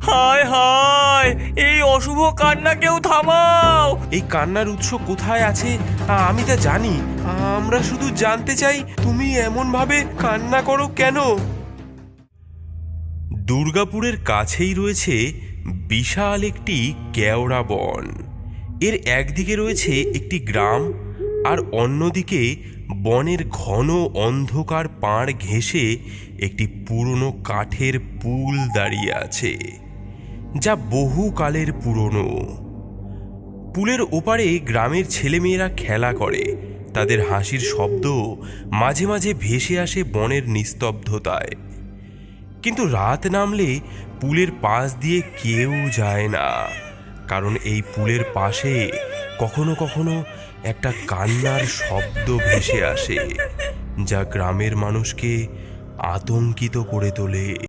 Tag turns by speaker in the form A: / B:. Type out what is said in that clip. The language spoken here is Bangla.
A: হায় হায়, এই অশুভ কান্না কেউ থামাও।
B: এই কান্নার উৎস কোথায় আছে আমি তা জানি। আমরা শুধু জানতে চাই তুমি এমন ভাবে কান্না করো কেন। দুর্গাপুরের কাছেই রয়েছে বিশাল একটি কেওড়া বন। এর একদিকে রয়েছে একটি গ্রাম, আর অন্যদিকে বনের ঘন অন্ধকার পাড় ঘেঁষে একটি পুরনো কাঠের পুল দাঁড়িয়ে আছে, যা বহুকালের পুরনো। পুলের ওপারে গ্রামের ছেলেমেয়েরা খেলা করে, তাদের হাসির শব্দ মাঝে মাঝে ভেসে আসে বনের নিস্তব্ধতায়। কিন্তু রাত নামলে পুলের পাশ দিয়ে কেউ যায় না, কারণ এই পুলের পাশে কখনো কখনো একটা কান্নার শব্দ ভেসে আসে, যা গ্রামের মানুষকে আতঙ্কিত করে তোলে।